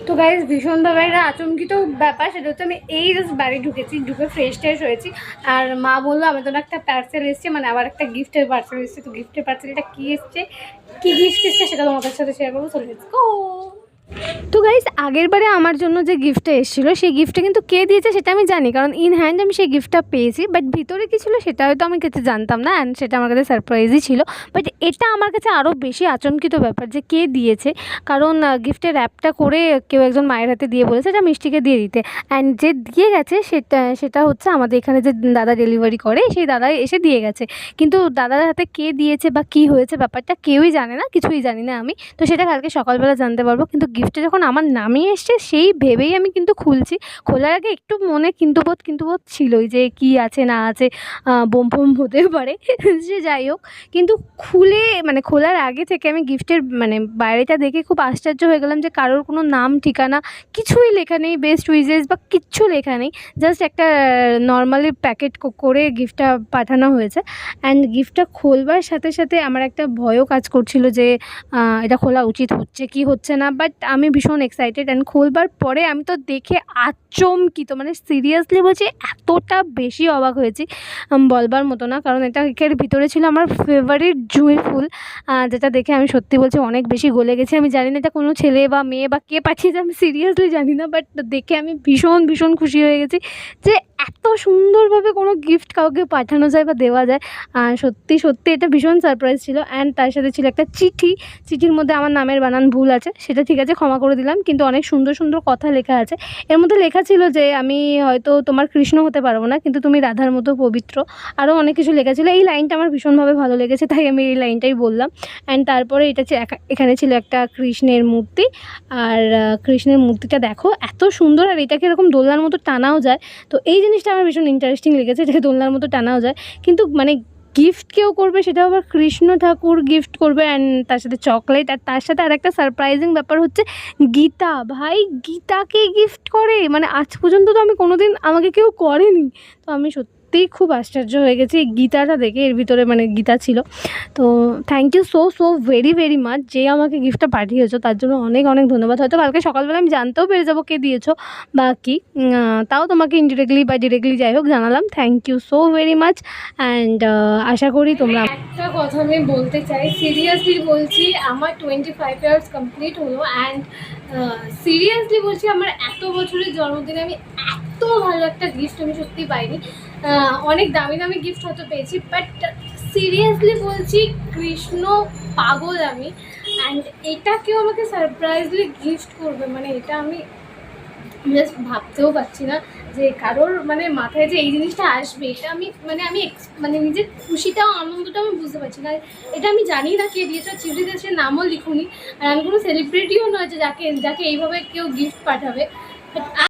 তো গাইজ ভীষণভাবে একটা আচমকিত ব্যাপার, সেটা হচ্ছে আমি এই জাস্ট বাড়ি ঢুকেছি, ঢুকে ফ্রেশ ট্রেশ হয়েছি। আর মা বললো আমার জন্য একটা পার্সেল এসছে, মানে আবার একটা গিফটের পার্সেল এসছে। তো গিফটের পার্সেলটা কী এসছে, কী গিফট এসছে সেটা তোমাদের সাথে শেয়ার করবো। চলে যাচ্ছি। তো গাইস আগের বারে আমার জন্য যে গিফটটা এসেছিলো সেই গিফটটা কিন্তু কে দিয়েছে সেটা আমি জানি, কারণ ইন হ্যান্ড আমি সেই গিফটটা পেয়েছি। বাট ভিতরে কী ছিল সেটা হয়তো আমি কিছু জানতাম না, অ্যান্ড সেটা আমার কাছে সারপ্রাইজই ছিল। বাট এটা আমার কাছে আরও বেশি আচমকিত ব্যাপার যে কে দিয়েছে, কারণ গিফটের র্যাপটা করে কেউ একজন মায়ের হাতে দিয়ে বলেছে এটা মিষ্টিকে দিয়ে দিতে। অ্যান্ড যে দিয়ে গেছে সেটা হচ্ছে আমাদের এখানে যে দাদা ডেলিভারি করে সেই দাদা এসে দিয়ে গেছে। কিন্তু দাদার হাতে কে দিয়েছে বা কী হয়েছে ব্যাপারটা কেউই জানে না, কিছুই জানি না আমি। তো সেটা কালকে সকালবেলা জানতে পারবো। কিন্তু গিফটটা যখন আমার নামই এসছে সেই ভেবেই আমি কিন্তু খুলছি। খোলার আগে একটু মনে কিন্তু বোধ ছিলই যে কী আছে না আছে, বোম ফোম হতেও পারে সে যাই হোক। কিন্তু মানে খোলার আগে থেকে আমি গিফটের মানে বাইরেটা দেখে খুব আশ্চর্য হয়ে গেলাম যে কারোর কোনো নাম ঠিকানা কিছুই লেখা নেই, বেস্ট উইজেস বা কিচ্ছু লেখা নেই। জাস্ট একটা নর্মালি প্যাকেট করে গিফটটা পাঠানো হয়েছে। অ্যান্ড গিফটটা খোলবার সাথে সাথে আমার একটা ভয়ও কাজ করছিল যে এটা খোলা উচিত হচ্ছে কি হচ্ছে না। বাট আমি ভীষণ এক্সাইটেড, অ্যান্ড খোলবার পরে আমি তো দেখে আচমকিত, মানে সিরিয়াসলি বলছি এতটা বেশি অবাক হয়েছি বলবার মতো না। কারণ এর ভিতরে ছিল আমার ফেভারিট জুঁই ফুল, যেটা দেখে আমি সত্যি বলছি অনেক বেশি গলে গেছি। আমি জানি না এটা কোনো ছেলে বা মেয়ে বা কে পাঠিয়েছে, আমি সিরিয়াসলি জানি না। বাট দেখে আমি ভীষণ খুশি হয়ে গেছি যে এত সুন্দরভাবে কোনো গিফট কাউকে পাঠানো যায় বা দেওয়া যায়। সত্যি এটা ভীষণ সারপ্রাইজ ছিল। অ্যান্ড তার সাথে ছিল একটা চিঠির মধ্যে আমার নামের বানান ভুল আছে, সেটা ঠিক আছে ক্ষমা করে দিলাম, কিন্তু অনেক সুন্দর কথা লেখা আছে। এর মধ্যে লেখা ছিল যে আমি হয়তো তোমার কৃষ্ণ হতে পারবো না, কিন্তু তুমি রাধার মতো পবিত্র। আরও অনেক কিছু লেখা ছিল। এই লাইনটা আমার ভীষণভাবে ভালো লেগেছে, তাই আমি এই লাইনটাই বললাম। অ্যান্ড তারপরে এখানে ছিল একটা কৃষ্ণের মূর্তি। আর কৃষ্ণের মূর্তিটা দেখো এত সুন্দর, আর এটাকে এরকম দোলনার মতো টানাও যায়। তো এই জিনিসটা আমার ভীষণ ইন্টারেস্টিং লেগেছে, এটাকে দোলনার মতো টানাও যায়। কিন্তু মানে গিফট কেউ করবে সেটা আবার কৃষ্ণ ঠাকুর গিফট করবে, অ্যান্ড তার সাথে চকলেট। আর তার সাথে আরেকটা সারপ্রাইজিং ব্যাপার হচ্ছে গীতা, ভাই গীতাকে গিফট করে, মানে আজ পর্যন্ত তো আমি কোনোদিন আমাকে কেউ করেনি। তো আমি সত্যিই খুব আশ্চর্য হয়ে গেছি এই গীতাটা দেখে। এর ভিতরে মানে গীতা ছিল। তো thank you so very much যে আমাকে গিফটটা পাঠিয়েছো, তার জন্য অনেক ধন্যবাদ। হয়তো কালকে সকালবেলা আমি জানতেও পেরে যাবো কে দিয়েছো বা কী, তাও তোমাকে ইনডিরেক্টলি বা ডিরেক্টলি যাই হোক জানালাম। Thank you so very much. And আশা করি তোমরা। একটা কথা আমি বলতে চাই, সিরিয়াসলি বলছি, আমার 25 ইয়ার্স কমপ্লিট হলো। অ্যান্ড সিরিয়াসলি বলছি আমার এত বছরের জন্মদিনে আমি এত ভালো একটা গিফট আমি সত্যি পাইনি। অনেক দামি গিফট হয়তো পেয়েছি, বাট সিরিয়াসলি বলছি কৃষ্ণ পাগল আমি। অ্যান্ড এটা কেউ আমাকে সারপ্রাইজলি গিফট করবে, মানে এটা আমি জাস্ট ভাবতেও পারছি না যে কারোর মানে মাথায় যে এই জিনিসটা আসবে। এটা আমি মানে নিজের খুশিটাও আনন্দটাও আমি বুঝতে পারছি না। এটা আমি জানি না কে দিয়েছে, চিঠিতে সে নামও লিখুনি। আর আমি কোনো সেলিব্রিটিও নয় যে যাকে এইভাবে কেউ গিফট পাঠাবে।